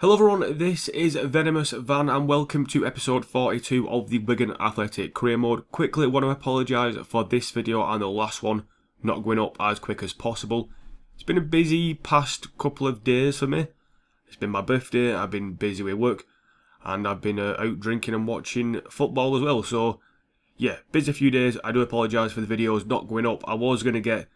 Hello everyone, this is Venomous Van and welcome to episode 42 of the Wigan Athletic Career Mode. Quickly want to apologise for this video and the last one not going up as quick as possible. It's been a busy past couple of days for me. It's been my birthday, I've been busy with work and I've been out drinking and watching football as well. So yeah, busy few days. I do apologise for the videos not going up. I was going to get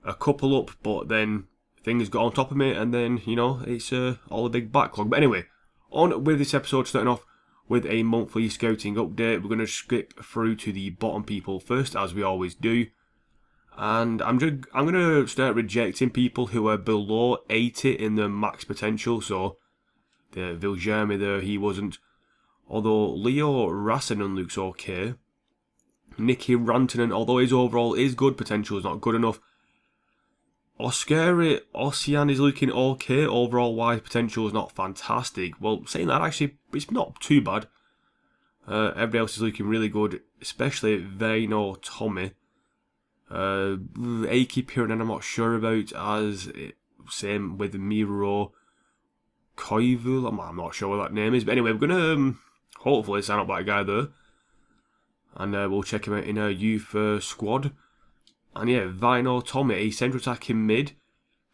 a couple up but then things got on top of me and then, you know, it's all a big backlog. But anyway, on with this episode, starting off with a monthly scouting update. We're going to skip through to the bottom people first, as we always do. And I'm going to start rejecting people who are below 80 in their max potential. So, the Viljermi there, he wasn't. Although Leo Rassinen looks okay. Nicky Rantanen, although his overall is good, potential is not good enough. Oskari Ossian is looking okay, overall wise potential is not fantastic. Well, saying that, actually, it's not too bad. Everybody else is looking really good, especially Veino Tommy. EP42 I'm not sure about, as same with Miro Koivu, I'm not sure what that name is. But anyway, we're going to hopefully sign up that guy there. And we'll check him out in our youth squad. And yeah, Vino Tommy, a central attacking mid.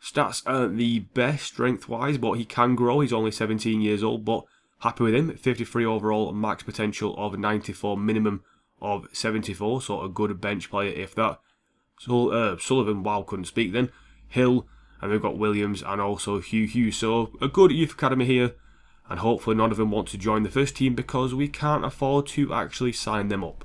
Stats aren't the best strength-wise, but he can grow. He's only 17 years old, but happy with him. 53 overall, max potential of 94, minimum of 74. So a good bench player, if that. So Sullivan, wow, couldn't speak then. Hill, and we've got Williams and also Hugh Hughes. So a good youth academy here. And hopefully none of them want to join the first team because we can't afford to actually sign them up.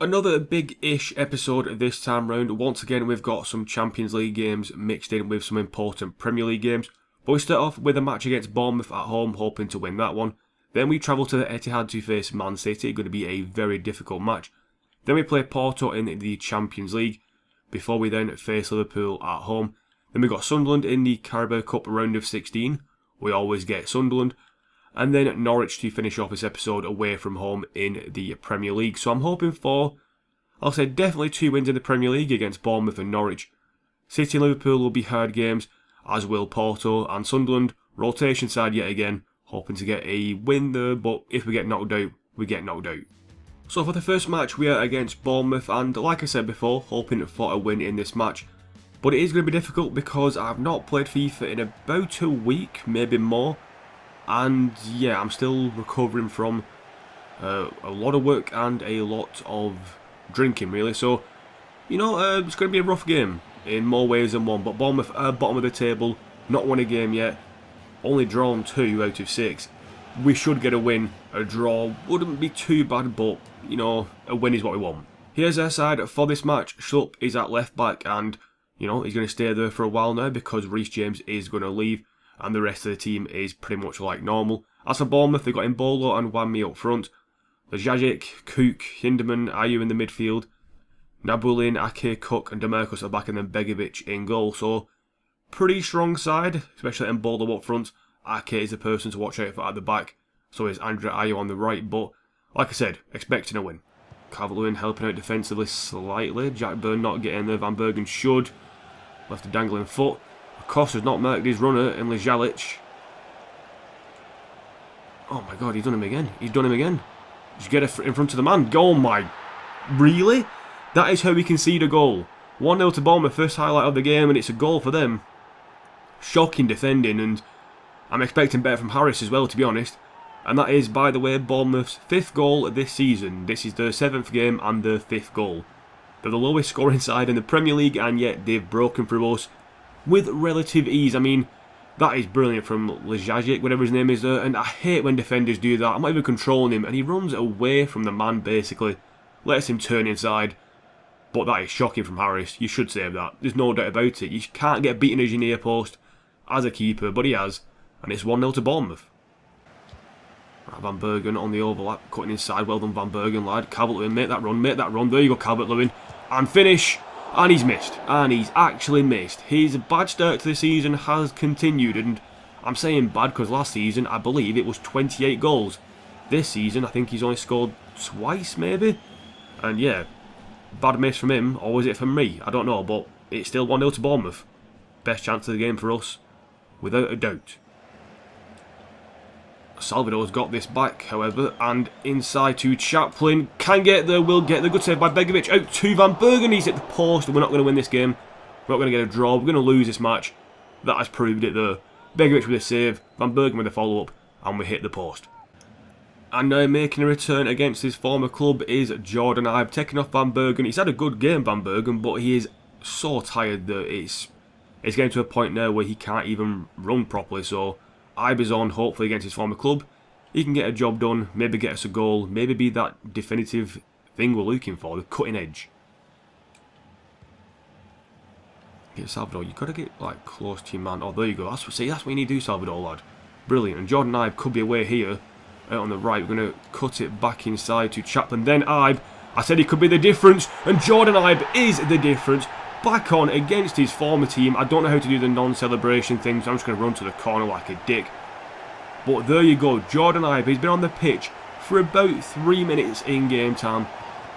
Another big-ish episode this time round. Once again, we've got some Champions League games mixed in with some important Premier League games. But we start off with a match against Bournemouth at home, hoping to win that one. Then we travel to the Etihad to face Man City, going to be a very difficult match. Then we play Porto in the Champions League, before we then face Liverpool at home. Then we got Sunderland in the Carabao Cup round of 16. We always get Sunderland. And then Norwich to finish off this episode away from home in the Premier League. So I'm hoping for, I'll say definitely 2 wins in the Premier League against Bournemouth and Norwich. City and Liverpool will be hard games, as will Porto and Sunderland. Rotation side yet again, hoping to get a win there, but if we get knocked out, we get knocked out. So for the first match, we are against Bournemouth, and like I said before, hoping for a win in this match. But it is going to be difficult because I've not played FIFA in about a week, maybe more. And yeah, I'm still recovering from a lot of work and a lot of drinking, really. So, you know, it's going to be a rough game in more ways than one. But Bournemouth are bottom of the table, not won a game yet, only drawn 2 out of 6. We should get a win. A draw wouldn't be too bad, but, you know, a win is what we want. Here's our side for this match. Schlupp is at left back and, you know, he's going to stay there for a while now because Reece James is going to leave. And the rest of the team is pretty much like normal. As for Bournemouth, they've got Mbolo and Wanmi up front. Zajic, Cook, Hinderman, Ayew in the midfield. Nabulin, Ake, Cook and Demarcus at the back, and then Begovic in goal. So, pretty strong side, especially Mbolo up front. Ake is the person to watch out for at the back. So is Andrea Ayew on the right. But, like I said, expecting a win. Calvert-Lewin helping out defensively slightly. Jack Byrne not getting there. Van Bergen should. Left a dangling foot. Costa's not marked his runner, and Lejalic. Oh my god, he's done him again. He's done him again. Just get it in front of the man. Oh my. Really? That is how we concede a goal. 1-0 to Bournemouth, first highlight of the game, and it's a goal for them. Shocking defending, and I'm expecting better from Harris as well, to be honest. And that is, by the way, Bournemouth's 5th goal this season. This is their 7th game and their 5th goal. They're the lowest scoring side in the Premier League, and yet they've broken through us with relative ease. I mean, that is brilliant from Lejajic, whatever his name is there, and I hate when defenders do that. I'm not even controlling him, and he runs away from the man, basically. Lets him turn inside. But that is shocking from Harris. You should save that. There's no doubt about it. You can't get beaten as your near post as a keeper, but he has. And it's 1-0 to Bournemouth. Right, Van Bergen on the overlap, cutting inside. Well done, Van Bergen, lad. Calvert-Lewin, make that run, make that run. There you go, Calvert-Lewin. And finish. And he's missed. And he's actually missed. His bad start to the season has continued. And I'm saying bad because last season, I believe it was 28 goals. This season, I think he's only scored twice, maybe. And yeah, bad miss from him. Or was it from me? I don't know. But it's still 1-0 to Bournemouth. Best chance of the game for us, without a doubt. Salvador's got this back, however, and inside to Chaplin. Can get there, will get the good save by Begovic. Out to Van Bergen, he's hit the post. We're not going to win this game. We're not going to get a draw. We're going to lose this match. That has proved it though. Begovic with a save, Van Bergen with a follow-up, and we hit the post. And now making a return against his former club is Jordan Ibe, taking off Van Bergen. He's had a good game, Van Bergen, but he is so tired that it's getting to a point now where he can't even run properly. So Ibe is on, hopefully against his former club. He can get a job done, maybe get us a goal, maybe be that definitive thing we're looking for, the cutting edge. Get Salvador, you've got to get like close to your man. Oh, there you go. That's what you need to do, Salvador, lad. Brilliant. And Jordan Ibe could be away here. Out on the right, we're going to cut it back inside to Chaplin. Then Ibe, I said he could be the difference, and Jordan Ibe is the difference. Back on against his former team. I don't know how to do the non-celebration thing, so I'm just going to run to the corner like a dick. But there you go, Jordan Ibe. He's been on the pitch for about 3 minutes in game time.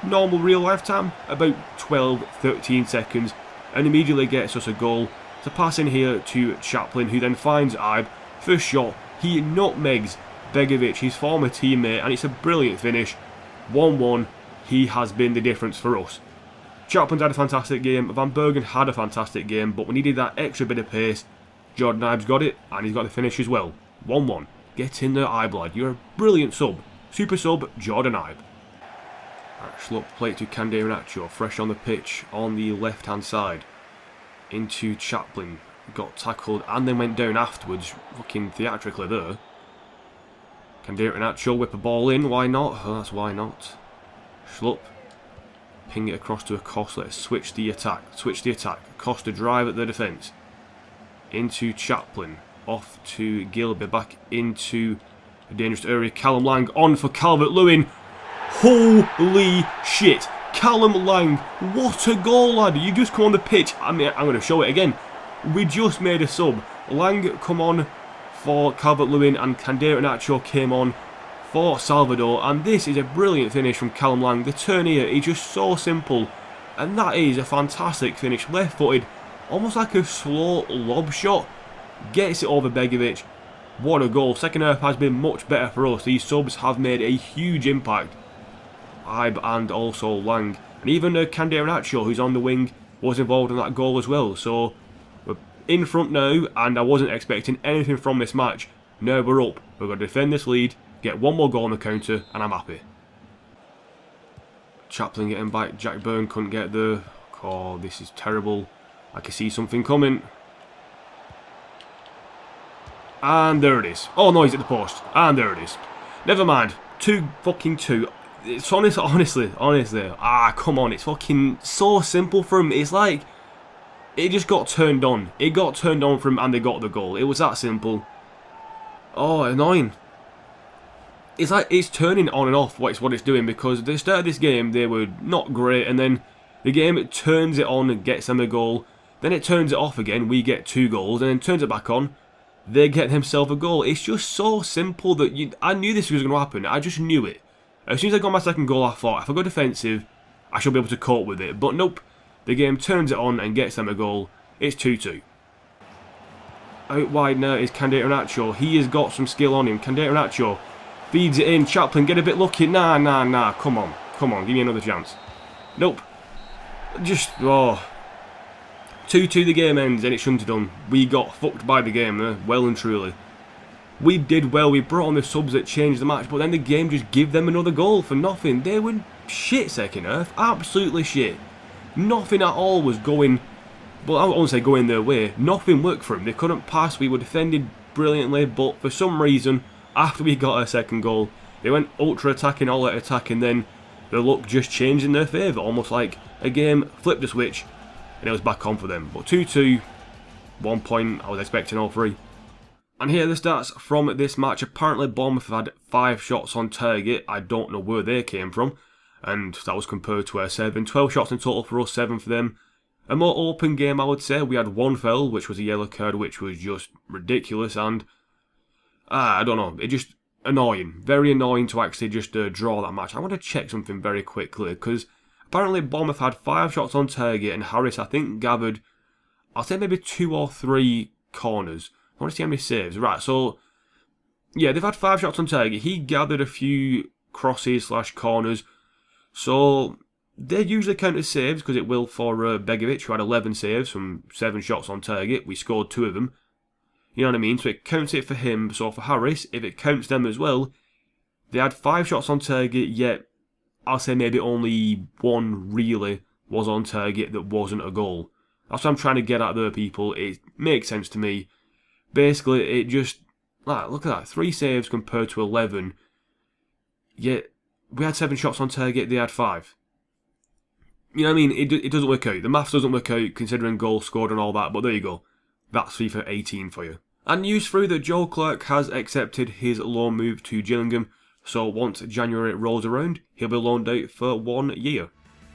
Normal real life time, about 12-13 seconds, and immediately gets us a goal. To pass in here to Chaplin, who then finds Ibe. First shot, he nutmegs Begovic, his former teammate, and it's a brilliant finish. 1-1, he has been the difference for us. Chaplin's had a fantastic game, Van Bergen had a fantastic game, but we needed that extra bit of pace. Jordan Ibe's got it, and he's got the finish as well. 1-1. Get in there, Ibe, lad. You're a brilliant sub. Super sub, Jordan Ibe. Slope play to Candenacho, fresh on the pitch, on the left-hand side. Into Chaplin. Got tackled, and then went down afterwards, fucking theatrically there. Candenacho whip a ball in, why not? Oh, that's why not. Schlupp. Ping it across to Acosta. Let's switch the attack. Acosta drive at the defence. Into Chaplin. Off to Gilby. Back into a dangerous area. Callum Lang on for Calvert-Lewin. Holy shit. Callum Lang. What a goal, lad. You just come on the pitch. I mean, I'm going to show it again. We just made a sub. Lang come on for Calvert-Lewin, and Candenacho came on for Salvador, and this is a brilliant finish from Callum Lang. The turn here is just so simple, and that is a fantastic finish. Left footed, almost like a slow lob shot, gets it over Begovic. What a goal. Second half has been much better for us. These subs have made a huge impact. Ibe and also Lang, and even Candenacho, who's on the wing, was involved in that goal as well. So we're in front now, and I wasn't expecting anything from this match. Now we're up. We're going to defend this lead, get one more goal on the counter, and I'm happy. Chaplin getting back. Jack Byrne couldn't get there. Oh, this is terrible. I can see something coming. And there it is. Oh no, he's at the post. And there it is. Never mind. 2-2. It's honestly. Ah, come on. It's fucking so simple for him. It's like it just got turned on. It got turned on for him, and they got the goal. It was that simple. Oh, annoying. It's like it's turning on and off what it's doing, because at the start of this game they were not great, and then the game it turns it on and gets them a goal, then it turns it off again, we get 2 goals, and then turns it back on, they get themselves a goal. It's just so simple that I knew this was going to happen. I just knew it. As soon as I got my second goal, I thought if I go defensive I should be able to cope with it, but nope, the game turns it on and gets them a goal. It's 2-2. Out wide now is Candenacho. He has got some skill on him. Candenacho feeds it in. Chaplin, get a bit lucky. Nah. Come on. Give me another chance. Nope. Just, oh. 2-2 the game ends, and it shouldn't have done. We got fucked by the game there, well and truly. We did well. We brought on the subs that changed the match, but then the game just gave them another goal for nothing. They were shit second half. Absolutely shit. Nothing at all was going... Well, I won't say going their way. Nothing worked for them. They couldn't pass. We were defended brilliantly, but for some reason, after we got our second goal, they went ultra attacking, all out attacking, then the luck just changed in their favour. Almost like a game flipped a switch, and it was back on for them. But 2-2, 1 point. I was expecting all 3. And here are the stats from this match. Apparently, Bournemouth had 5 shots on target. I don't know where they came from, and that was compared to our 7. 12 shots in total for us, 7 for them. A more open game, I would say. We had 1 foul, which was a yellow card, which was just ridiculous, and I don't know, it just annoying. Very annoying to actually just draw that match. I want to check something very quickly, because apparently Bournemouth had 5 shots on target, and Harris, I think, gathered, I'll say maybe 2 or 3 corners. I want to see how many saves. Right, so Yeah, they've had 5 shots on target. He gathered a few crosses / corners. So they usually count as saves because it will for Begovic, who had 11 saves from 7 shots on target. We scored 2 of them. You know what I mean? So it counts it for him. So for Harris, if it counts them as well, they had 5 shots on target, yet I'll say maybe only 1 really was on target that wasn't a goal. That's what I'm trying to get at there, people. It makes sense to me. Basically, it just... look at that. 3 saves compared to 11. Yet, we had 7 shots on target, they had 5. You know what I mean? It doesn't work out. The maths doesn't work out considering goals scored and all that, but there you go. That's FIFA 18 for you. And news through that Joe Clark has accepted his loan move to Gillingham, so once January rolls around, he'll be loaned out for 1 year.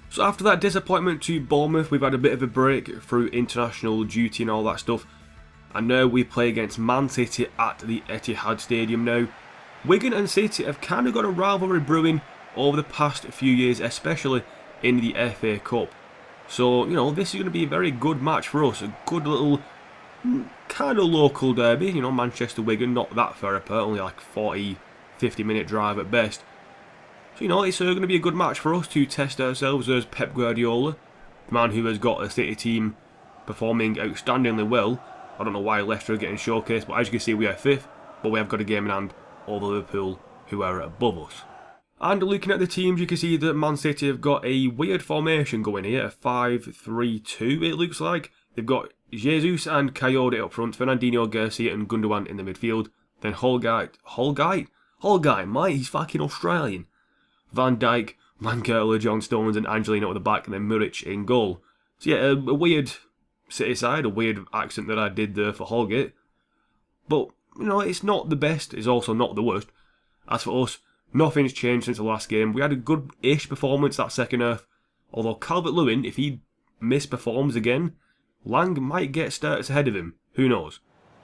So after that disappointment to Bournemouth, we've had a bit of a break through international duty and all that stuff. And now we play against Man City at the Etihad Stadium now. Wigan and City have kind of got a rivalry brewing over the past few years, especially in the FA Cup. So, you know, this is going to be a very good match for us. A good little, kind of local derby. You know, Manchester-Wigan, not that far apart, only like 40, 50-minute drive at best. So, you know, it's going to be a good match for us to test ourselves as Pep Guardiola, the man who has got a City team performing outstandingly well. I don't know why Leicester are getting showcased, but as you can see, we are 5th, but we have got a game in hand over Liverpool, who are above us. And looking at the teams, you can see that Man City have got a weird formation going here, a 5-3-2 it looks like. They've got Jesus and Coyote up front, Fernandinho, Garcia and Gundogan in the midfield. Then Holgate, mate, he's fucking Australian. Van Dijk, Mangala, John Stones and Angelino at the back, and then Muric in goal. So yeah, a weird City side, a weird accent that I did there for Holgate. But, you know, it's not the best, it's also not the worst. As for us, nothing's changed since the last game. We had a good-ish performance that second half. Although Calvert-Lewin, if he misperforms again, Lang might get starts ahead of him. Who knows?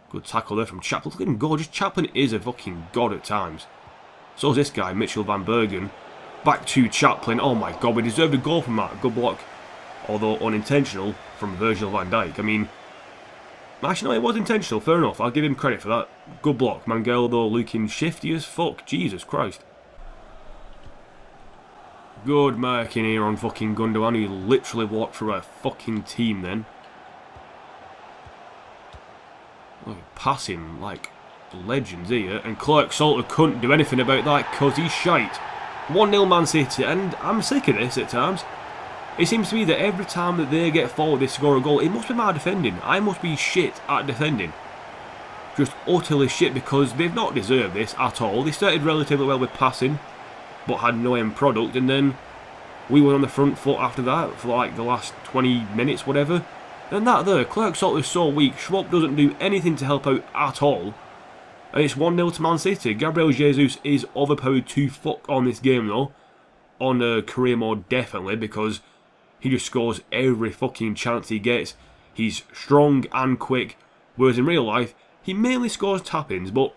Good tackle there from Chaplin. Look at him go. Just Chaplin is a fucking god at times. So is this guy, Mitchell van Bergen. Back to Chaplin. Oh my god, we deserved a goal from that. Good block. Although unintentional from Virgil van Dijk. I mean, actually no, it was intentional. Fair enough. I'll give him credit for that. Good block. Mangala though looking shifty as fuck. Jesus Christ. Good marking here on fucking Gundogan, who literally walked through a fucking team then. Oh, passing like legends here, and Clark Salter couldn't do anything about that because he's shite. 1-0 Man City, and I'm sick of this at times. It seems to me that every time that they get forward, they score a goal. It must be my defending. I must be shit at defending. Just utterly shit, because they've not deserved this at all. They started relatively well with passing, but had no end product, and then we were on the front foot after that for like the last 20 minutes, whatever. And that there, Clark Salter's so weak, Schwab doesn't do anything to help out at all. And it's 1-0 to Man City. Gabriel Jesus is overpowered to fuck on this game though. On career mode definitely, because he just scores every fucking chance he gets. He's strong and quick, whereas in real life, he mainly scores tap-ins, but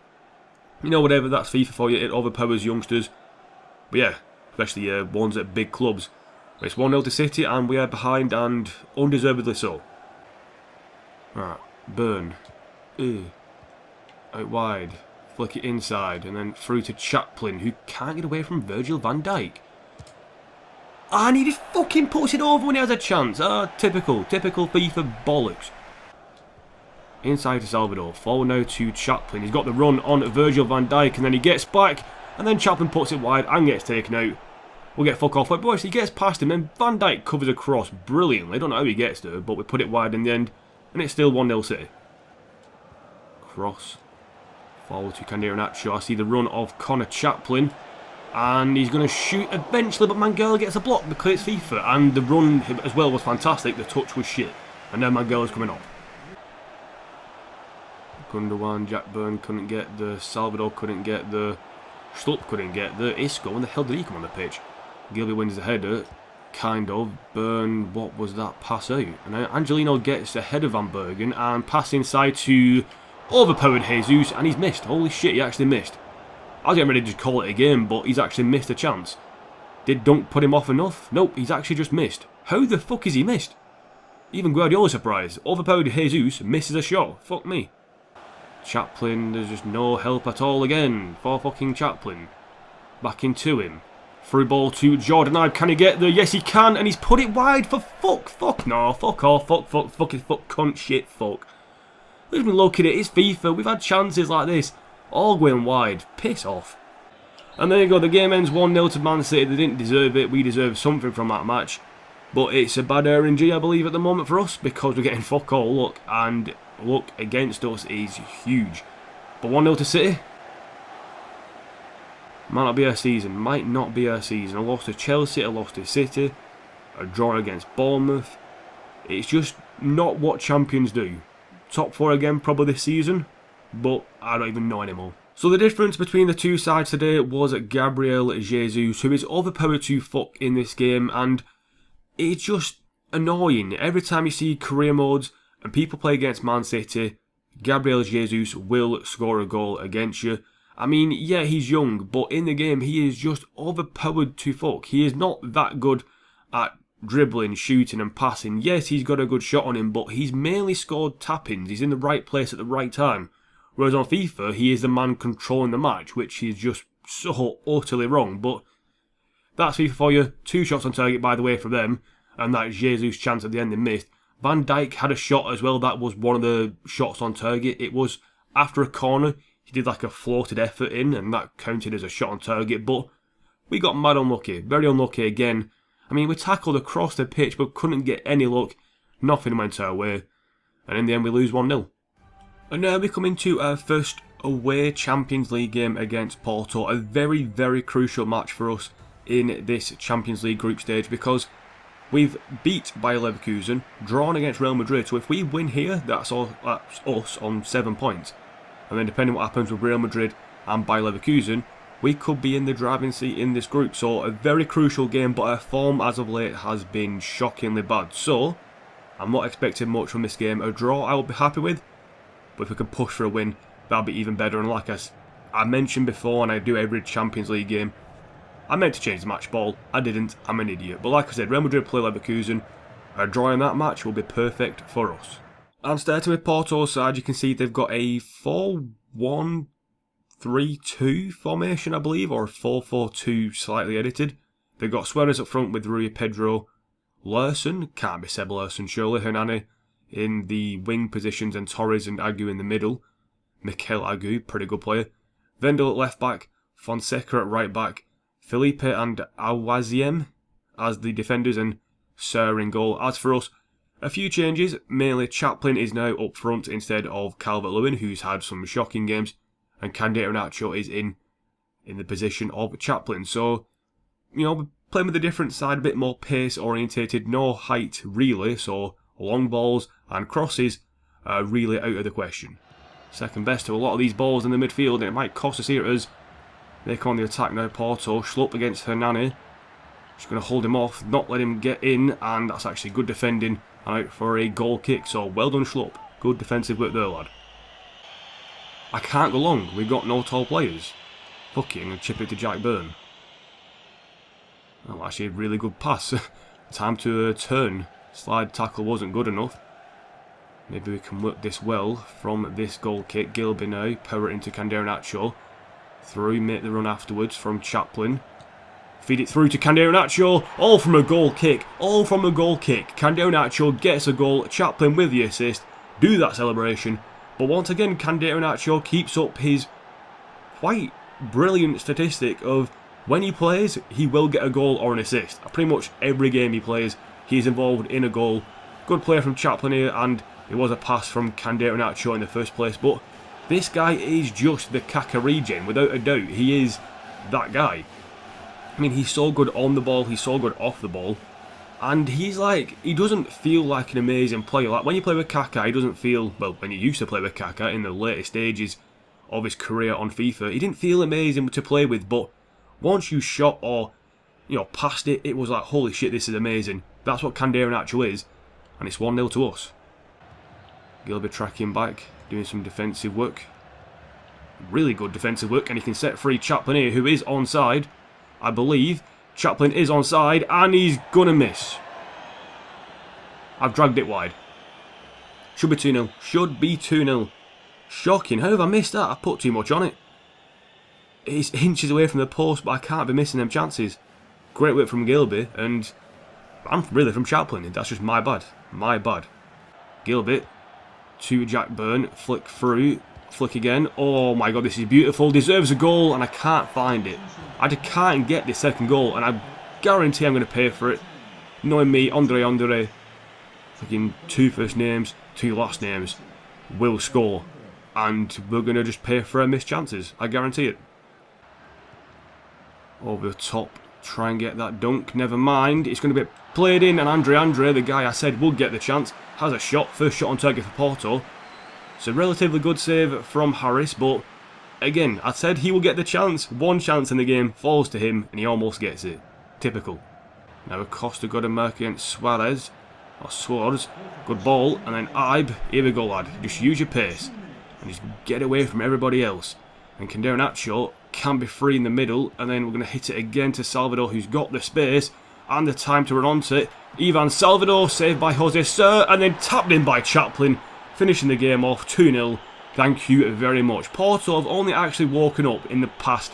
you know, whatever, that's FIFA for you, it overpowers youngsters. But yeah, especially ones at big clubs. But it's 1-0 to City, and we are behind, and undeservedly so. Right, Burn. Out wide. Flick it inside, and then through to Chaplin, who can't get away from Virgil van Dijk. And he just fucking puts it over when he has a chance. Typical FIFA bollocks. Inside to Salvador. Forward now to Chaplin. He's got the run on Virgil van Dijk, and then he gets back, and then Chaplin puts it wide and gets taken out. We'll get fuck off. But boys, he gets past him, and Van Dijk covers across brilliantly. I don't know how he gets there, but we put it wide in the end, and it's still 1-0 City. Cross. Forward to Candido Nacho. I see the run of Connor Chaplin, and he's going to shoot eventually, but Mangala gets a block because it's FIFA, and the run as well was fantastic. The touch was shit, and now Mangala's coming up. Gundogan, Jack Byrne couldn't get the, Salvador couldn't get the, Schlupp couldn't get the, Isco, when the hell did he come on the pitch? Gilby wins the header, kind of. Byrne, what was that pass out? And now Angelino gets ahead of Van Bergen and pass inside to overpowered Jesus, and he's missed. Holy shit, he actually missed. I was getting ready to just call it a game, but he's actually missed a chance. Did Dunk put him off enough? Nope, he's actually just missed. How the fuck is he missed? Even Guardiola surprised. Overpowered Jesus misses a shot. Fuck me. Chaplin, there's just no help at all again for fucking Chaplin. Back into him. Through ball to Jordan Ibe. Can he get there? Yes, he can. And he's put it wide for fuck. Fuck no. Fuck off. Fuck. Cunt. Shit. Fuck. We've been looking at it. It's FIFA. We've had chances like this. All going wide. Piss off. And there you go. The game ends 1-0 to Man City. They didn't deserve it. We deserve something from that match. But it's a bad RNG, I believe, at the moment for us. Because we're getting fuck all luck. And luck against us is huge. But 1-0 to City. Might not be our season. Might not be our season. I lost to Chelsea. I lost to City. A draw against Bournemouth. It's just not what champions do. Top 4 again probably this season. But I don't even know anymore. So the difference between the two sides today was Gabriel Jesus, who is overpowered to fuck in this game. And it's just annoying. Every time you see career modes and people play against Man City, Gabriel Jesus will score a goal against you. I mean, yeah, he's young, but in the game, he is just overpowered to fuck. He is not that good at dribbling, shooting and passing. Yes, he's got a good shot on him, but he's mainly scored tap-ins. He's in the right place at the right time. Whereas on FIFA, he is the man controlling the match, which is just so utterly wrong. But that's FIFA for you. 2 shots on target, by the way, from them. And that Jesus' chance at the end they missed. Van Dijk had a shot as well. That was one of the shots on target. It was after a corner. He did like a floated effort in, and that counted as a shot on target, but we got mad unlucky. Very unlucky again. I mean, we tackled across the pitch, but couldn't get any luck. Nothing went our way. And in the end, we lose 1-0. And now we come into our first away Champions League game against Porto. A very, very crucial match for us in this Champions League group stage, because we've beat Bayer Leverkusen, drawn against Real Madrid. So if we win here, that's us on 7 points. And then depending on what happens with Real Madrid and Bayer Leverkusen, we could be in the driving seat in this group. So a very crucial game, but our form as of late has been shockingly bad. So I'm not expecting much from this game. A draw I will be happy with, but if we can push for a win, that'll be even better. And like I mentioned before, and I do every Champions League game, I meant to change the match ball. I didn't. I'm an idiot. But like I said, Real Madrid play Leverkusen. A draw in that match will be perfect for us. And starting with Porto's side, you can see they've got a 4-1-3-2 formation, I believe, or 4-4-2 slightly edited. They've got Suarez up front with Rui Pedro. Larsson, can't be Seb Larsson surely. Hernani in the wing positions and Torres and Agu in the middle. Mikel Agu, pretty good player. Vendel at left back, Fonseca at right back, Felipe and Awaziem as the defenders, and Serr in goal. As for us, a few changes. Mainly Chaplin is now up front instead of Calvert-Lewin, who's had some shocking games, and Candidato Nacho is in the position of Chaplin. So, you know, we're playing with a different side, a bit more pace orientated, no height really, so long balls and crosses are really out of the question. Second best to a lot of these balls in the midfield, and it might cost us here as they come on the attack now. Porto, Schlupp against Hernani. Just going to hold him off, not let him get in, and that's actually good defending and out for a goal kick. So well done, Schlupp. Good defensive work there, lad. I can't go long. We've got no tall players. Fucking, I'm going to chip it to Jack Byrne. Well, actually a really good pass. Time to turn. Slide tackle wasn't good enough. Maybe we can work this well from this goal kick. Gilby now, power it into Candidato Nacho. Through, make the run afterwards from Chaplin. Feed it through to Candidato Nacho. All from a goal kick. All from a goal kick. Candidato Nacho gets a goal. Chaplin with the assist. Do that celebration. But once again, Candidato Nacho keeps up his quite brilliant statistic of when he plays, he will get a goal or an assist. Pretty much every game he plays, he's involved in a goal. Good play from Chaplin here, and it was a pass from Candidato Nacho in the first place. But this guy is just the Kaka regen, without a doubt. He is that guy. I mean, he's so good on the ball, he's so good off the ball. And he's like, he doesn't feel like an amazing player. Like when you play with Kaka, he doesn't feel, well, when you used to play with Kaka in the later stages of his career on FIFA, he didn't feel amazing to play with. But once you shot or, you know, passed it, it was like, holy shit, this is amazing. That's what Candidato Nacho is. And it's 1-0 to us. Gilbert tracking back, doing some defensive work. Really good defensive work, and he can set free Chaplin here, who is onside. I believe Chaplin is onside, and he's gonna miss. I've dragged it wide. Should be 2-0. Should be 2-0. Shocking. How have I missed that? I put too much on it. It's inches away from the post, but I can't be missing them chances. Great work from Gilby, and I'm really from Chaplin. That's just my bad. My bad. Gilby to Jack Byrne. Flick through. Flick again. Oh my god, this is beautiful. Deserves a goal, and I can't find it. I just can't get the second goal, and I guarantee I'm going to pay for it. Knowing me, Andre, fucking 2 first names, 2 last names, will score. And we're going to just pay for our missed chances. I guarantee it. Over the top. Try and get that dunk. Never mind. It's going to be played in, and Andre, the guy I said would get the chance, has a shot. First shot on target for Porto. It's a relatively good save from Harris, but again, I said he will get the chance. One chance in the game falls to him, and he almost gets it. Typical. Now Acosta got a mark against Suarez. Or Suarez. Good ball, and then Ibe. Here we go, lad. Just use your pace. And just get away from everybody else. And Cadeiranacho can be free in the middle, and then we're going to hit it again to Salvador, who's got the space and the time to run onto it. Ivan Salvador, saved by Jose Sir, and then tapped in by Chaplin, finishing the game off 2-0. Thank you very much. Porto have only actually woken up in the past,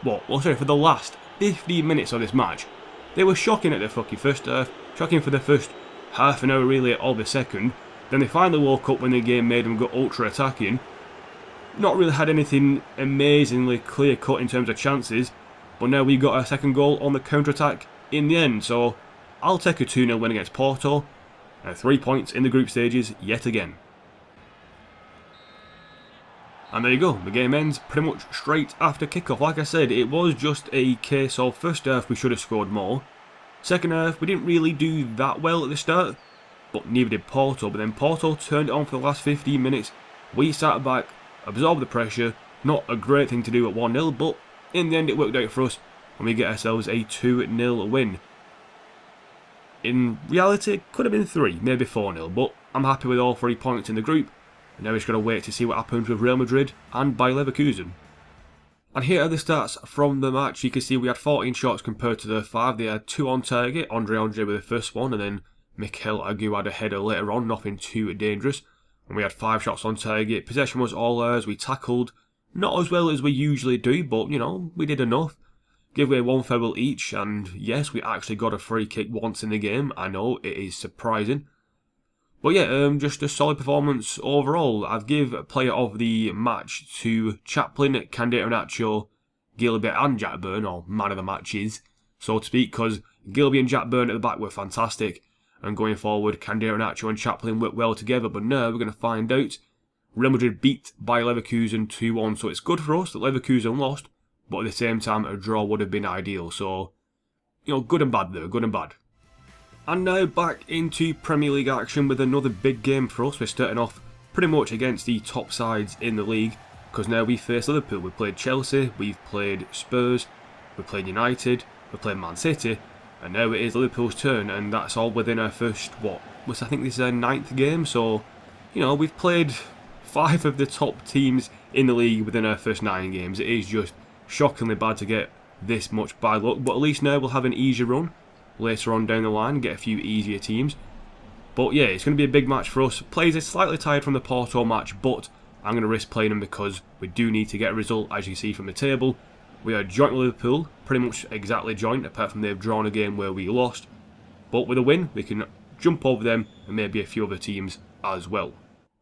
for the last 15 minutes of this match. They were shocking at the fucking first half, shocking for the first half an hour really of the second. Then they finally woke up when the game made them go ultra attacking. Not really had anything amazingly clear cut in terms of chances, but now we got a second goal on the counter-attack in the end, so I'll take a 2-0 win against Porto, and 3 points in the group stages yet again. And there you go, the game ends pretty much straight after kickoff. Like I said, it was just a case of first half we should have scored more. Second half we didn't really do that well at the start, but neither did Porto. But then Porto turned it on for the last 15 minutes. We sat back, absorbed the pressure. Not a great thing to do at 1-0, but in the end it worked out for us, and we get ourselves a 2-0 win. In reality, it could have been 3, maybe 4-0, but I'm happy with all 3 points in the group. And now we're just going to wait to see what happens with Real Madrid and Bayer Leverkusen. And here are the stats from the match. You can see we had 14 shots compared to the 5. They had 2 on target. Andre with the first one, and then Mikel Agu had a header later on, nothing too dangerous. And we had 5 shots on target. Possession was all ours. We tackled not as well as we usually do, but you know, we did enough. Give away 1 foul each, and yes, we actually got a free kick once in the game. I know, it is surprising. But yeah, just a solid performance overall. I'd give player of the match to Chaplin, Cadeiranacho, Gilby and Jack Byrne, or man of the matches, so to speak, because Gilby and Jack Byrne at the back were fantastic. And going forward, Cadeiranacho and Chaplin work well together, but now we're going to find out. Real Madrid beat Bayer Leverkusen 2-1, so it's good for us that Leverkusen lost, but at the same time a draw would have been ideal, so, you know, good and bad there, good and bad. And now back into Premier League action with another big game for us. We're starting off pretty much against the top sides in the league, because now we face Liverpool. We've played Chelsea, we've played Spurs, we've played United, we've played Man City, and now it is Liverpool's turn, and that's all within our first, I think this is our 9th game, so, you know, we've played 5 of the top teams in the league within our first 9 games. It is just shockingly bad to get this much bad luck, but at least now we'll have an easier run later on down the line, get a few easier teams. But yeah, it's going to be a big match for us. Players are slightly tired from the Porto match, but I'm going to risk playing them because we do need to get a result, as you see from the table. We are joint with Liverpool, pretty much exactly joint, apart from they've drawn a game where we lost. But with a win, we can jump over them and maybe a few other teams as well.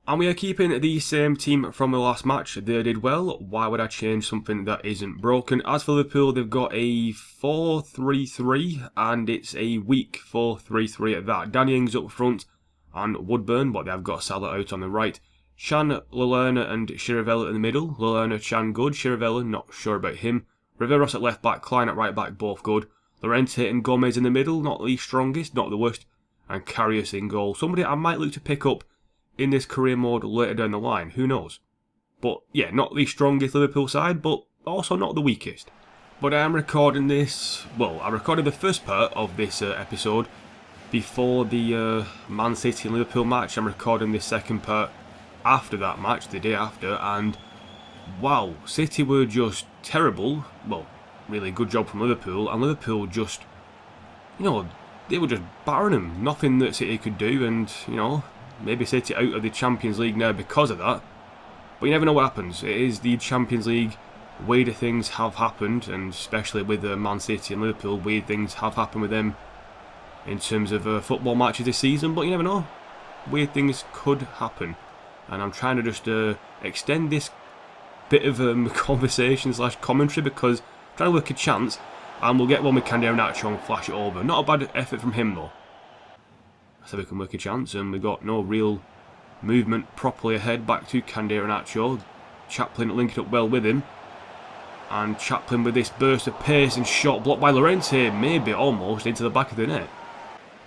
And we are keeping the same team from the last match. They did well. Why would I change something that isn't broken? As for Liverpool, they've got a 4-3-3, and it's a weak 4-3-3 at that. Danny Ings up front and Woodburn, but they've got Salah out on the right. Chan, Lallana and Chirivella in the middle. Lallana, Chan good. Chirivella, not sure about him. Riveros at left back, Klein at right back, both good. Llorente and Gomez in the middle, not the strongest, not the worst. And Karius in goal. Somebody I might look to pick up in this career mode later down the line, who knows. But yeah, not the strongest Liverpool side, but also not the weakest. But I am recording this, I recorded the first part of this episode before the Man City and Liverpool match. I'm recording this second part after that match, the day after, and wow, City were just terrible. Well, really good job from Liverpool, and Liverpool just, you know, they were just battering them. Nothing that City could do, and, you know, maybe City out of the Champions League now because of that. But you never know what happens. It is the Champions League. Weirder things have happened, and especially with Man City and Liverpool, weird things have happened with them in terms of football matches this season. But you never know. Weird things could happen. And I'm trying to just extend this bit of conversation / commentary because I'm trying to work a chance, and we'll get one with Nacho and flash it over. Not a bad effort from him though. So we can work a chance, and we've got no real movement properly ahead. Back to Nacho. Chaplin linking up well with him. And Chaplin with this burst of pace and shot blocked by Llorente, maybe almost into the back of the net.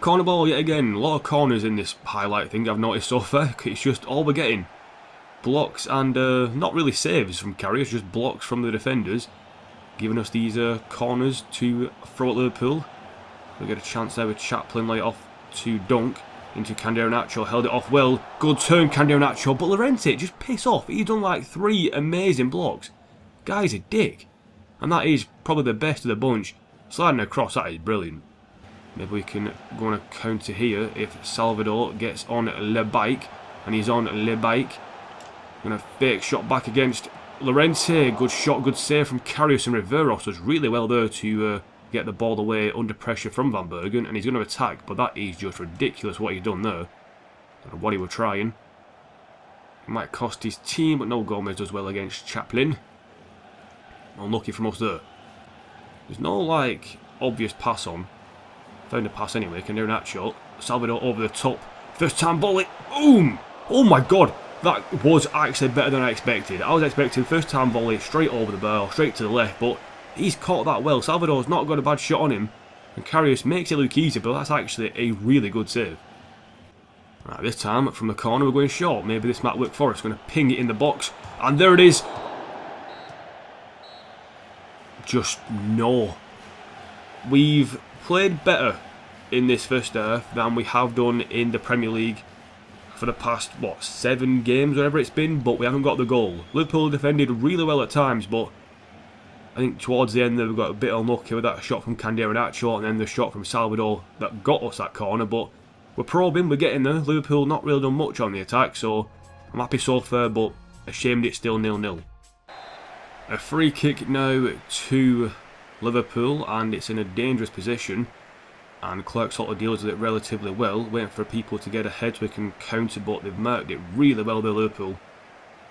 Corner ball yet again. A lot of corners in this highlight thing I've noticed so far. It's just all we're getting. Blocks and not really saves from carriers, just blocks from the defenders. Giving us these corners to throw at Liverpool. We get a chance there with Chaplin, lay it off to Dunk. Into Nacho, held it off well. Good turn, Nacho, but Llorente, just piss off. He's done like 3 amazing blocks. Guy's a dick. And that is probably the best of the bunch. Sliding across, that is brilliant. Maybe we can go on a counter here if Salvador gets on Le Bike. And he's on Le Bike. Going to fake shot back against Llorente. Good shot, good save from Karius, and Riveros does really well there to get the ball away under pressure from Van Bergen. And he's going to attack, but that is just ridiculous what he's done there. Don't know what he was trying. It might cost his team, but no, Gomez does well against Chaplin. Unlucky from us there. There's no like obvious pass on. Found a pass anyway. Nacho. Salvador over the top. First time volley. Boom! Oh my god. That was actually better than I expected. I was expecting first time volley straight over the bar, straight to the left, but he's caught that well. Salvador's not got a bad shot on him. And Karius makes it look easy, but that's actually a really good save. Right, this time from the corner we're going short. Maybe this might work for us. Going to ping it in the box. And there it is. Just no. We've played better in this first half than we have done in the Premier League for the past, 7 games, whatever it's been, but we haven't got the goal. Liverpool defended really well at times, but I think towards the end we got a bit unlucky with that shot from Nacho and then the shot from Salvador that got us that corner, but we're probing, we're getting there. Liverpool not really done much on the attack, so I'm happy so far, but ashamed it's still 0-0. A free kick now to Liverpool, and it's in a dangerous position. And Clark sort of deals with it relatively well, waiting for people to get ahead so we can counter, but they've marked it really well there, Liverpool.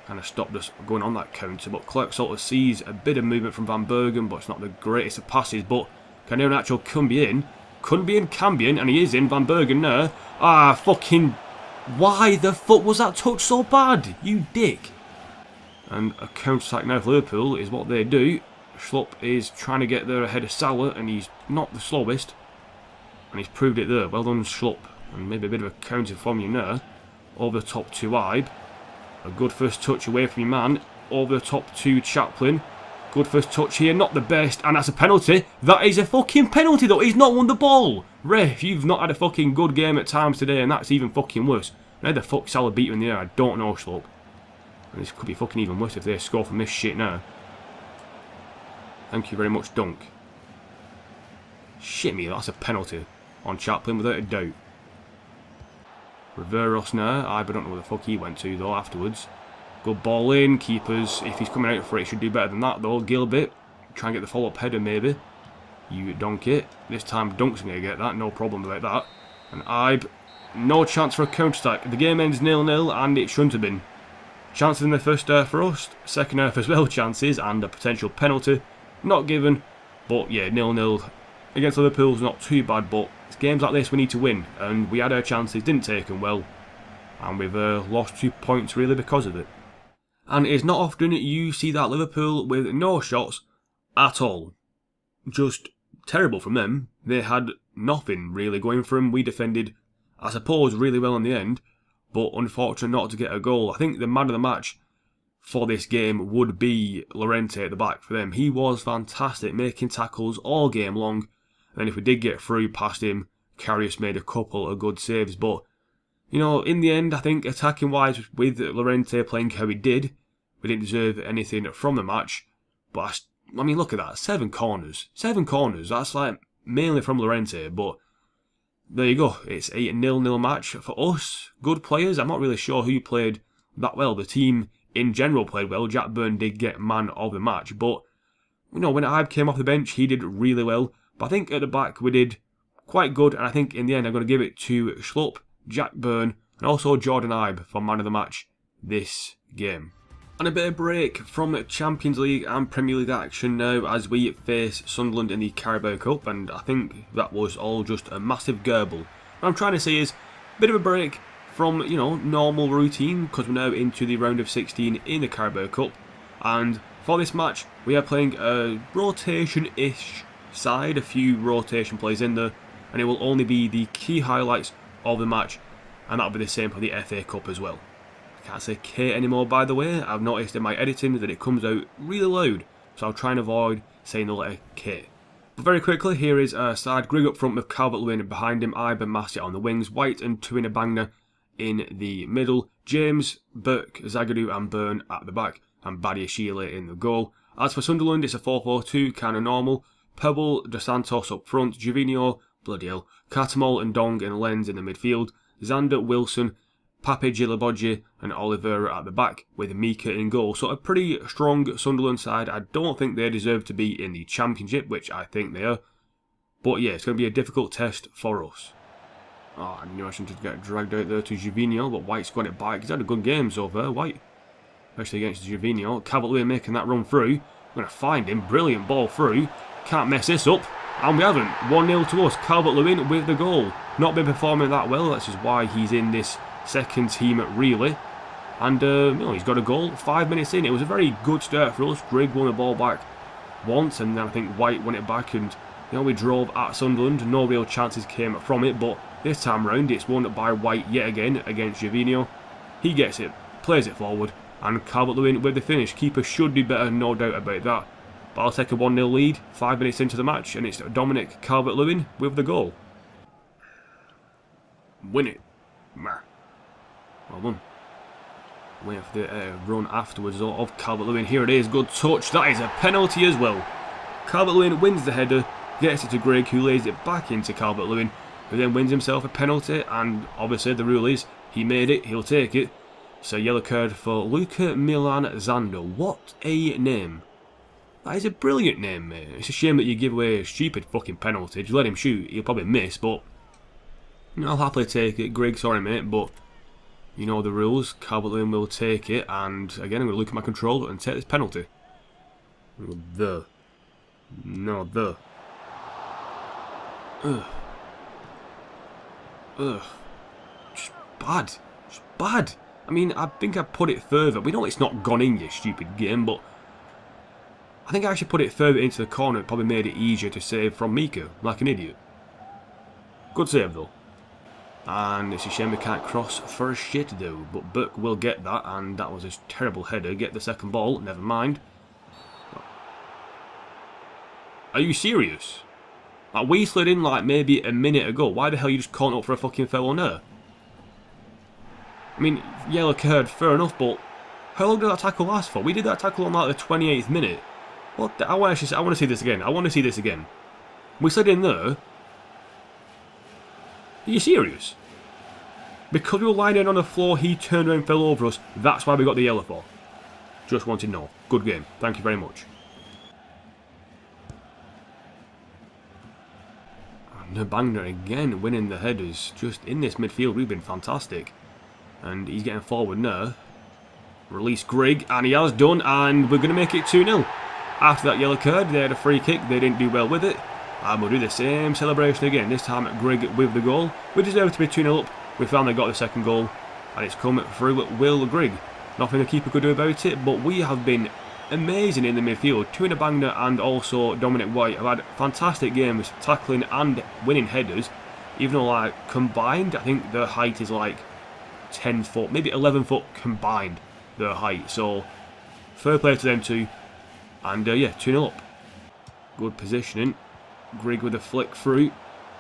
Kind of stopped us going on that counter, but Clark sort of sees a bit of movement from Van Bergen, but it's not the greatest of passes, but Nacho can be in, and he is in. Van Bergen now. Ah, fucking, why the fuck was that touch so bad, you dick? And a counter-attack now for Liverpool is what they do. Schlupp is trying to get there ahead of Salah, and he's not the slowest. And he's proved it there. Well done, Schlupp. And maybe a bit of a counter from you now. Over the top to Ibe. A good first touch away from your man. Over the top to Chaplin. Good first touch here. Not the best. And that's a penalty. That is a fucking penalty though. He's not won the ball. Ref, you've not had a fucking good game at times today, and that's even fucking worse. How the fuck Salah beat him in the air? I don't know, Schlupp. And this could be fucking even worse if they score from this shit now. Thank you very much, Dunk. Shit me, that's a penalty on Chaplin without a doubt. Riveros now. I don't know where the fuck he went to though afterwards. Good ball in. Keepers, if he's coming out for it, should do better than that though. Gilbert, try and get the follow-up header maybe. You dunk it. This time Dunk's going to get that, no problem about that. And Ibe, no chance for a counter-attack. The game ends 0-0 and it shouldn't have been. Chances in the first half for us, second half as well chances, and a potential penalty. Not given, but yeah, 0-0 against Liverpool's not too bad, but it's games like this we need to win, and we had our chances, didn't take them well, and we've lost 2 points really because of it. And it's not often you see that Liverpool with no shots at all. Just terrible from them. They had nothing really going for them. We defended, I suppose, really well in the end, but unfortunate not to get a goal. I think the man of the match for this game would be Llorente at the back for them. He was fantastic, making tackles all game long. And then if we did get through past him, Karius made a couple of good saves. But, you know, in the end, I think attacking-wise, with Llorente playing how he did, we didn't deserve anything from the match. But, I mean, look at that. 7 corners. 7 corners. That's like mainly from Llorente, but there you go. It's a 0-0 match for us. Good players. I'm not really sure who played that well. The team in general played well. Jack Byrne did get man of the match, but you know, when Ibe came off the bench, he did really well. But I think at the back we did quite good, and I think in the end I'm going to give it to Schlupp, Jack Byrne, and also Jordan Ibe for man of the match this game. And a bit of break from Champions League and Premier League action now as we face Sunderland in the Carabao Cup, and I think that was all just a massive gerbil. What I'm trying to say is a bit of a break from, you know, normal routine, because we're now into the round of 16 in the Carabao Cup, and for this match we are playing a rotation-ish side, a few rotation plays in there, and it will only be the key highlights of the match, and that'll be the same for the FA Cup as well. I can't say K anymore, by the way. I've noticed in my editing that it comes out really loud, so I'll try and avoid saying the letter K. But very quickly, here is our side. Grigg up front with Calvert-Lewin behind him, Ibe and Massey on the wings, White and Tuinabangna in the middle, James, Burke, Zagadou and Byrne at the back, and Badiashile in the goal. As for Sunderland, it's a 4-4-2, kind of normal. Pebble, Dos Santos up front, Jovino, bloody hell, Catamol and Dong and Lenz in the midfield, Xander, Wilson, Pape Gilabodji and Oliveira at the back, with Mika in goal. So a pretty strong Sunderland side. I don't think they deserve to be in the Championship, which I think they are. But yeah, it's going to be a difficult test for us. Oh, I knew I shouldn't get dragged out there to Jovino, but White's got it back. He's had a good game so far, White. Especially against Jovino. Calvert-Lewin making that run through. I'm going to find him. Brilliant ball through. Can't mess this up. And we haven't. 1-0 to us. Calvert-Lewin with the goal. Not been performing that well. That's just why he's in this second team really. And you know, he's got a goal 5 minutes in. It was a very good start for us. Grigg won the ball back once, and then I think White won it back, and you know, we drove at Sunderland. No real chances came from it, but this time round it's won by White yet again against Jovino. He gets it, plays it forward, and Calvert-Lewin with the finish. Keeper should do better, no doubt about that. But I'll take a 1-0 lead 5 minutes into the match, and it's Dominic Calvert-Lewin with the goal. Win it. Well done. Wait for the run afterwards of Calvert-Lewin. Here it is, good touch. That is a penalty as well. Calvert-Lewin wins the header, gets it to Grigg, who lays it back into Calvert-Lewin, who then wins himself a penalty, and obviously the rule is he made it, he'll take it. So yellow card for Luca Milan Zando. What a name. That is a brilliant name, mate. It's a shame that you give away a stupid fucking penalty. Just let him shoot, he'll probably miss, but I'll happily take it. Grigg, sorry mate, but you know the rules. Calvert-Lewin will take it, and again I'm going to look at my controller and take this penalty. Ugh. Just bad. Just bad. I mean, I think I put it further. We know it's not gone in, you stupid game, but I think I actually put it further into the corner. It probably made it easier to save from Mika, like an idiot. Good save though. And it's a shame we can't cross for a shit though, but Burke will get that, and that was a terrible header. Get the second ball, never mind. Are you serious? Like, we slid in like maybe a minute ago. Why the hell you just calling up for a fucking foul on her? I mean, yellow card, fair enough, but how long did that tackle last for? We did that tackle on like the 28th minute. What the, I want to see this again. I want to see this again. We slid in there. Are you serious? Because we were lying down on the floor, he turned around and fell over us. That's why we got the yellow for. Just wanted to know. Good game. Thank you very much. Nabangna again winning the headers. Just in this midfield, we've been fantastic. And he's getting forward now. Release Grigg, and he has done, and we're going to make it 2-0. After that yellow card, they had a free kick. They didn't do well with it. And we'll do the same celebration again. This time Grigg with the goal. We deserve to be 2-0 up. We finally got the second goal, and it's come through Will Grigg. Nothing the keeper could do about it, but we have been amazing in the midfield. Tuinabangna and also Dominic White have had fantastic games, tackling and winning headers. Even though, like, combined, I think their height is like 10 foot, maybe 11 foot combined, their height. So, fair play to them too. And yeah, 2-0 up. Good positioning. Grigg with a flick through.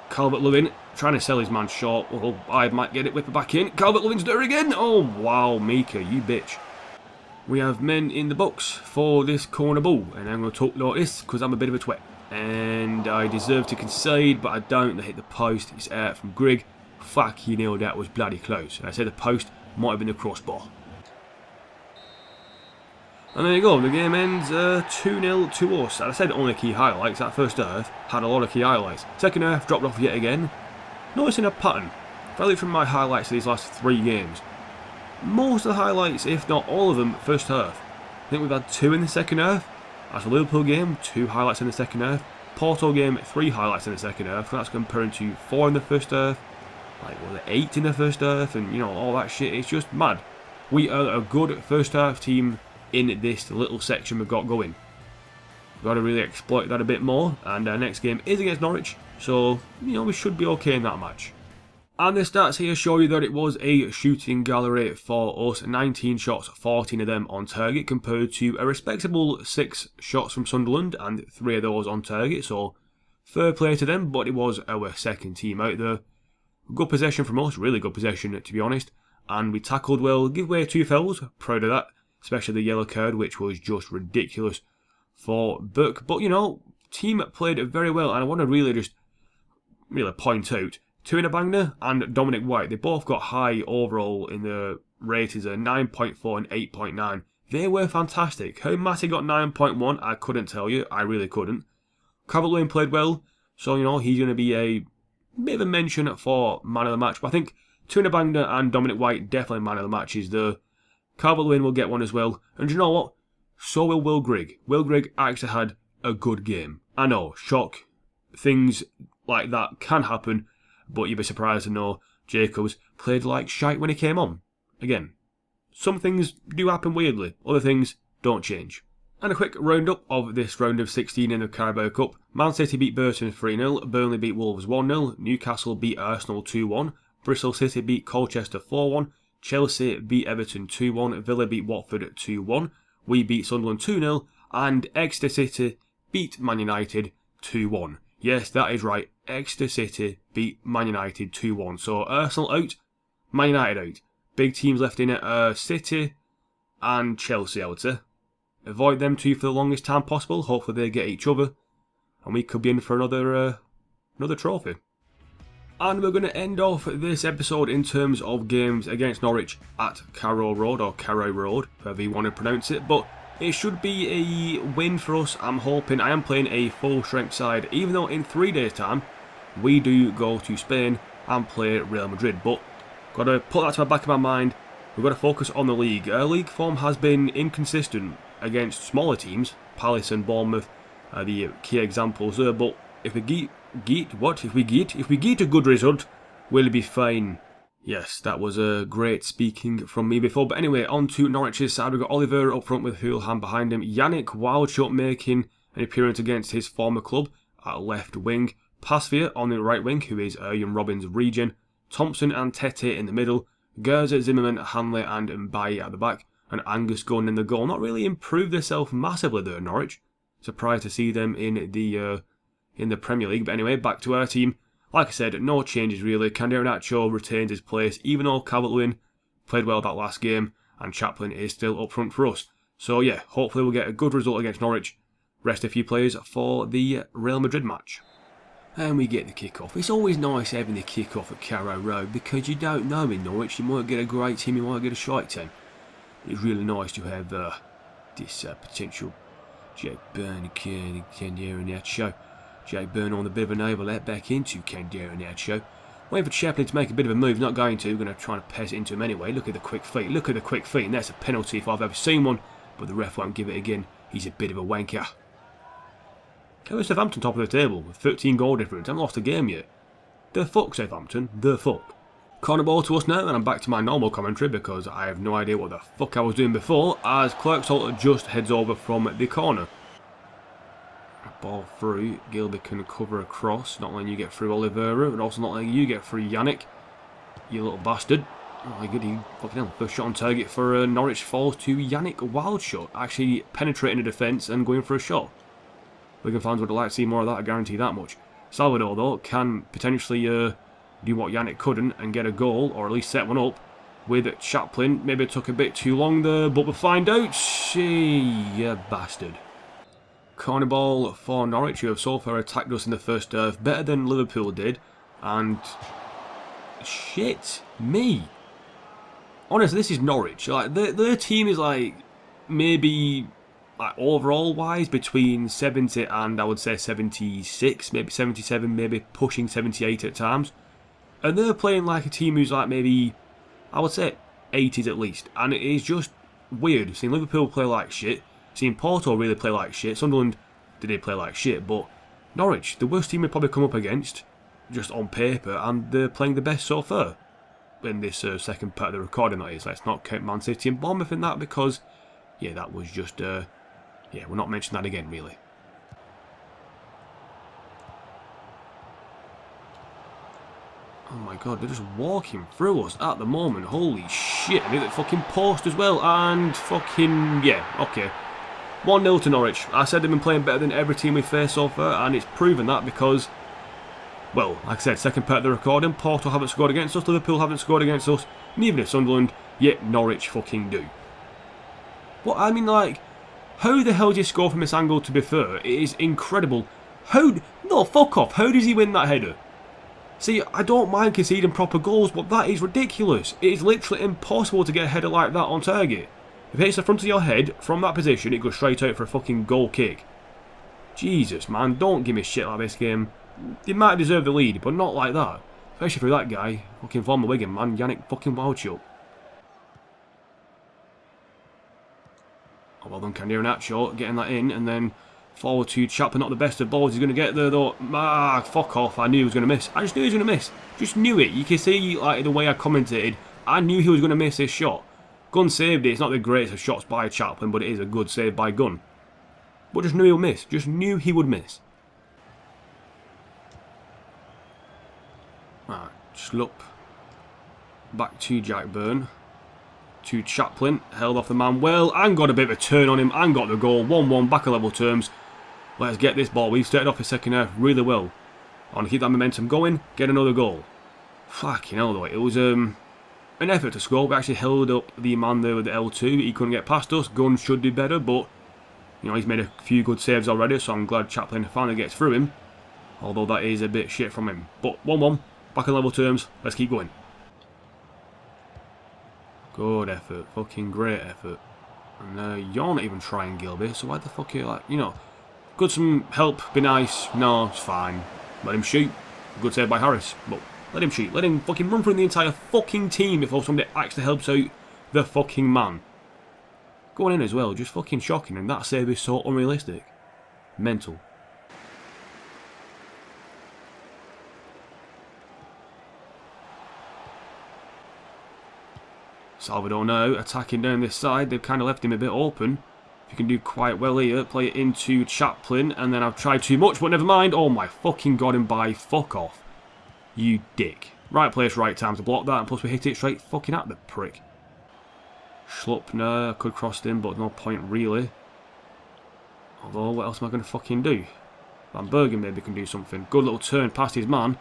Calvert-Lewin trying to sell his man short. Oh, I might get it, whip it back in. Calvert-Lewin's there again. Oh, wow, Mika, you bitch. We have men in the box for this corner ball, and I'm going to talk like this because I'm a bit of a twat. And I deserve to concede, but I don't. They hit the post. It's out from Grigg. Fuck, you know, that was bloody close. I said the post might have been the crossbar. And there you go, the game ends 2-0 to us. And I said only key highlights. That first half had a lot of key highlights. Second half dropped off yet again. Noticing a pattern. If I look from my highlights of these last 3 games, most of the highlights, if not all of them, first half. I think we've had 2 in the second half. That's the Liverpool game, 2 highlights in the second half. Porto game, 3 highlights in the second half. That's comparing to 4 in the first half. Like, what was it, 8 in the first half, and you know, all that shit. It's just mad. We are a good first half team in this little section we've got going. We've got to really exploit that a bit more, and our next game is against Norwich, so, you know, we should be okay in that match. And the stats here show you that it was a shooting gallery for us. 19 shots, 14 of them on target, compared to a respectable 6 shots from Sunderland, and 3 of those on target, so fair play to them, but it was our second team out there. Good possession from us, really good possession to be honest, and we tackled well, give away 2 fouls, proud of that, especially the yellow card, which was just ridiculous for Burke. But you know, team played very well, and I want to really point out Tunabangna and Dominic White. They both got high overall in the ratings of 9.4 and 8.9. They were fantastic. How Matty got 9.1, I couldn't tell you. I really couldn't. Calvert-Lewin played well, so you know he's going to be a bit of a mention for man of the match. But I think Tunabangna and Dominic White definitely man of the matches there. Calvert-Lewin will get one as well. And you know what? So will Will Grigg. Will Grigg actually had a good game. I know, shock. Things like that can happen, but you'd be surprised to know Jacobs played like shite when he came on. Again, some things do happen weirdly. Other things don't change. And a quick roundup of this round of 16 in the Carabao Cup. Man City beat Burton 3-0. Burnley beat Wolves 1-0. Newcastle beat Arsenal 2-1. Bristol City beat Colchester 4-1. Chelsea beat Everton 2-1, Villa beat Watford 2-1, we beat Sunderland 2-0, and Exeter City beat Man United 2-1. Yes, that is right, Exeter City beat Man United 2-1. So Arsenal out, Man United out. Big teams left in it, City and Chelsea, I would say. Avoid them two for the longest time possible, hopefully they get each other, and we could be in for another trophy. And we're going to end off this episode in terms of games against Norwich at Carrow Road, or Carrow Road, however you want to pronounce it. But it should be a win for us, I'm hoping. I am playing a full strength side, even though in 3 days' time we do go to Spain and play Real Madrid. But got to put that to the back of my mind. We've got to focus on the league. Our league form has been inconsistent against smaller teams. Palace and Bournemouth are the key examples there. But if we get a good result, we'll be fine. Yes, that was a great speaking from me before. But anyway, on to Norwich's side. We've got Oliver up front with Hulham behind him. Yannick Wildshot making an appearance against his former club at left wing. Pasveer on the right wing, who is Arjen Robben's regen. Thompson and Tete in the middle. Gerzer, Zimmerman, Hanley and Mbaye at the back. And Angus Gunn in the goal. Not really improved themselves massively there, Norwich. Surprised to see them in the Premier League. But anyway, back to our team. Like I said, no changes really. Candido retains his place, even though Calvert-Lewin played well that last game, and Chaplin is still up front for us. So yeah, hopefully we'll get a good result against Norwich. Rest a few players for the Real Madrid match. And we get the kick-off. It's always nice having the kick-off at Carrow Road, because you don't know in Norwich, you might get a great team, you might get a shite team. It's really nice to have this potential Jake Byrne and Candido in that show. Jake Byrne on the bit of an overlap back into Candido in that show. Waiting for Chaplin to make a bit of a move, not going to. We're going to try and pass it into him anyway. Look at the quick feet, and that's a penalty if I've ever seen one. But the ref won't give it again. He's a bit of a wanker. How is Southampton top of the table with 13 goal difference? I haven't lost a game yet. The fuck, Southampton, the fuck. Corner ball to us now, and I'm back to my normal commentary because I have no idea what the fuck I was doing before, as Clark-Salter just heads over from the corner. Ball through, Gilby can cover across, not letting you get through Oliveira, but also not letting you get through Yannick, you little bastard. Oh my god, he fucking hell, first shot on target for Norwich falls to Yannick Wildshot, actually penetrating the defence and going for a shot. Wigan fans would like to see more of that, I guarantee that much. Salvador though can potentially do what Yannick couldn't and get a goal, or at least set one up with Chaplin. Maybe it took a bit too long there, but we'll find out. You bastard. Corner ball for Norwich, who have so far attacked us in the first half better than Liverpool did, and shit me. Honestly, this is Norwich. Like their team is like maybe like overall wise between 70 and I would say 76, maybe 77, maybe pushing 78 at times. And they're playing like a team who's like maybe, I would say 80s at least. And it is just weird seeing Liverpool play like shit, seeing Porto really play like shit. Sunderland, did play like shit, but Norwich, the worst team we've probably come up against, just on paper, and they're playing the best so far in this second part of the recording, that is. Let's not count Man City and Bournemouth in that because, yeah, that was just, yeah, we'll not mention that again, really. Oh my god, they're just walking through us at the moment. Holy shit, I hit the fucking post as well, and fucking, yeah, okay. 1-0 to Norwich. I said they've been playing better than every team we've faced so far, and it's proven that because, well, like I said, second part of the recording, Porto haven't scored against us, Liverpool haven't scored against us, neither did Sunderland, yet Norwich fucking do. But I mean, like, how the hell do you score from this angle, to be fair? It is incredible. How, no, fuck off, how does he win that header? See, I don't mind conceding proper goals, but that is ridiculous. It is literally impossible to get a header like that on target. If it hits the front of your head, from that position, it goes straight out for a fucking goal kick. Jesus, man, don't give me shit like this game. You might deserve the lead, but not like that. Especially for that guy, fucking former Wigan, man, Yannick fucking Wildchuk. Oh, well done, Nacho, getting that in, and then forward to Chapman, not the best of balls he's going to get there, though. Ah, fuck off, I knew he was going to miss. I just knew he was going to miss. Just knew it. You can see, like, the way I commentated, I knew he was going to miss this shot. Gunn saved it. It's not the greatest of shots by Chapman, but it is a good save by Gunn. But just knew he would miss. Just knew he would miss. Right, Schlupp. Back to Jack Byrne. To Chaplin. Held off the man well. And got a bit of a turn on him. And got the goal. 1-1 back at level terms. Let's get this ball. We've started off the second half really well. I want to keep that momentum going. Get another goal. Fucking hell though. It was an effort to score. We actually held up the man there with the L2. He couldn't get past us. Gunn should do better, but you know, he's made a few good saves already, so I'm glad Chaplin finally gets through him. Although that is a bit shit from him. But 1-1, back in level terms. Let's keep going. Good effort. Fucking great effort. And you're not even trying, Gilby, so why the fuck are you like, you know, good some help, be nice. No, it's fine. Let him shoot. Good save by Harris, but let him shoot. Let him fucking run through the entire fucking team before somebody actually helps out the fucking man. Going in as well, just fucking shocking, and that save is so unrealistic. Mental. Salvador now attacking down this side. They've kind of left him a bit open. If you can do quite well here, play it into Chaplin, and then I've tried too much, but never mind. Oh my fucking god, him by fuck off. You dick. Right place, right time to block that, and plus we hit it straight fucking at the prick. Schlupp, no, I could cross him, but no point really. Although, what else am I going to fucking do? Van Bergen maybe can do something. Good little turn past his man.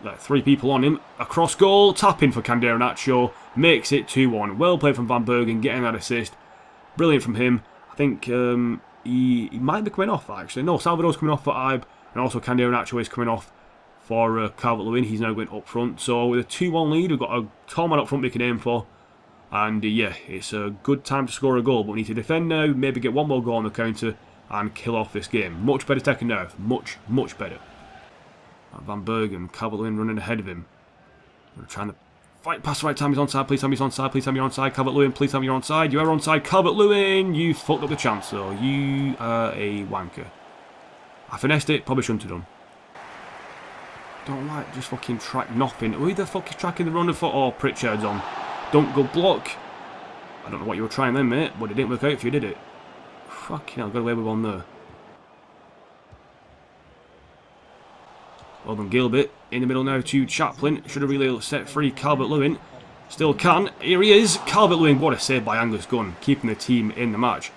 Like 3 people on him. Across goal, tapping for Nacho. Makes it 2-1. Well played from Van Bergen, getting that assist. Brilliant from him. I think he might be coming off, actually. No, Salvador's coming off for Ibe, and also Nacho is coming off for Calvert-Lewin. He's now going up front. So with a 2-1 lead, we've got a tall man up front we can aim for. And yeah, it's a good time to score a goal, but we need to defend now, maybe get one more goal on the counter and kill off this game. Much better second half. Much, much better. Van Bergen, Calvert-Lewin running ahead of him. We're trying to fight past the right time. He's onside. Please tell me he's onside. Please tell me you're onside. Calvert-Lewin, please tell me you're onside. You are onside. Calvert-Lewin, you fucked up the chance though. You are a wanker. I finessed it. Probably shouldn't have done. Don't like just fucking track nothing. Who the fuck is tracking the runner for? Oh, Pritchard's on. Don't go block. I don't know what you were trying then, mate, but it didn't work out for you, did it? Fucking hell, got away with one there. Well done, Gilbert. In the middle now to Chaplin. Should have really set free Calvert-Lewin. Still can. Here he is. Calvert-Lewin. What a save by Angus Gunn. Keeping the team in the match.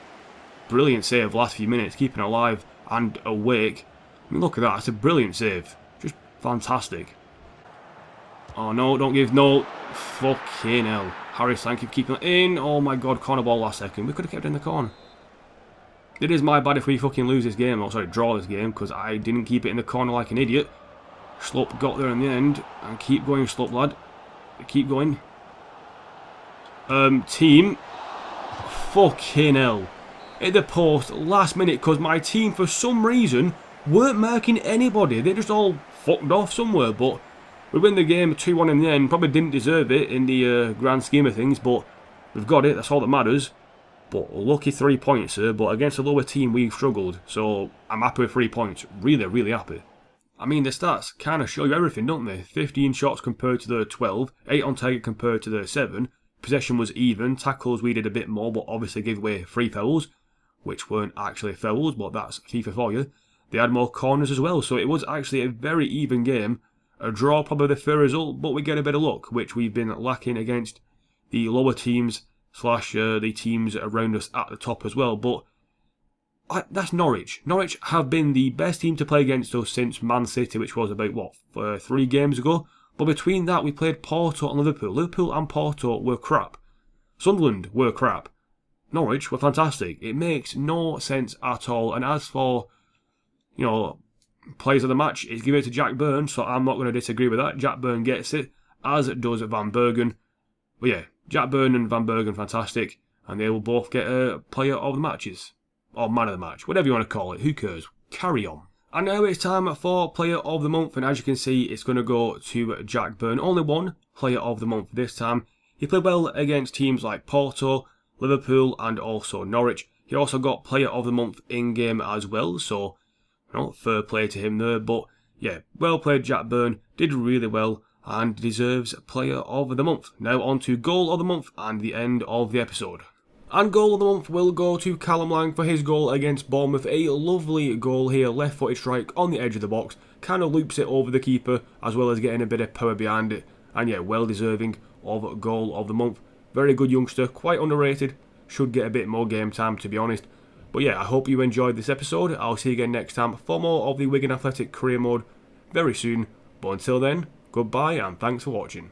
Brilliant save last few minutes. Keeping alive and awake. I mean, look at that. It's a brilliant save. Just fantastic. Oh no, don't give no. Fucking hell. Harris, thank you for keeping it in. Oh my god, corner ball last second. We could have kept it in the corner. It is my bad if we fucking lose this game. Oh, sorry, draw this game, because I didn't keep it in the corner like an idiot. Schlupp got there in the end. And keep going, Schlupp, lad. Keep going. Team. fucking hell. Hit the post last minute because my team for some reason weren't marking anybody. They just all fucked off somewhere, but we win the game 2-1 in the end. Probably didn't deserve it in the grand scheme of things, but we've got it. That's all that matters. But lucky 3 points here, but against a lower team we've struggled. So I'm happy with 3 points. Really, really happy. I mean, the stats kind of show you everything, don't they? 15 shots compared to the 12, 8 on target compared to the 7. Possession was even. Tackles we did a bit more, but obviously gave away 3 fouls, which weren't actually fouls, but that's FIFA for you. They had more corners as well, so it was actually a very even game. A draw, probably the fair result, but we get a bit of luck, which we've been lacking against the lower teams / the teams around us at the top as well. But that's Norwich. Norwich have been the best team to play against us since Man City, which was about, 3 games ago. But between that, we played Porto and Liverpool. Liverpool and Porto were crap. Sunderland were crap. Norwich were fantastic. It makes no sense at all. And as for, players of the match, it's given it to Jack Byrne, so I'm not going to disagree with that. Jack Byrne gets it, as does Van Bergen. But yeah, Jack Byrne and Van Bergen, fantastic. And they will both get a player of the matches. Or man of the match, whatever you want to call it. Who cares? Carry on. And now it's time for Player of the Month, and as you can see, it's going to go to Jack Byrne. Only one Player of the Month this time. He played well against teams like Porto, Liverpool, and also Norwich. He also got Player of the Month in-game as well, so fair play to him there. But yeah, well played Jack Byrne, did really well, and deserves Player of the Month. Now on to Goal of the Month and the end of the episode. And Goal of the Month will go to Callum Lang for his goal against Bournemouth. A lovely goal here, left-footed strike on the edge of the box. Kind of loops it over the keeper, as well as getting a bit of power behind it. And yeah, well deserving of Goal of the Month. Very good youngster, quite underrated. Should get a bit more game time, to be honest. But yeah, I hope you enjoyed this episode. I'll see you again next time for more of the Wigan Athletic career mode very soon. But until then, goodbye and thanks for watching.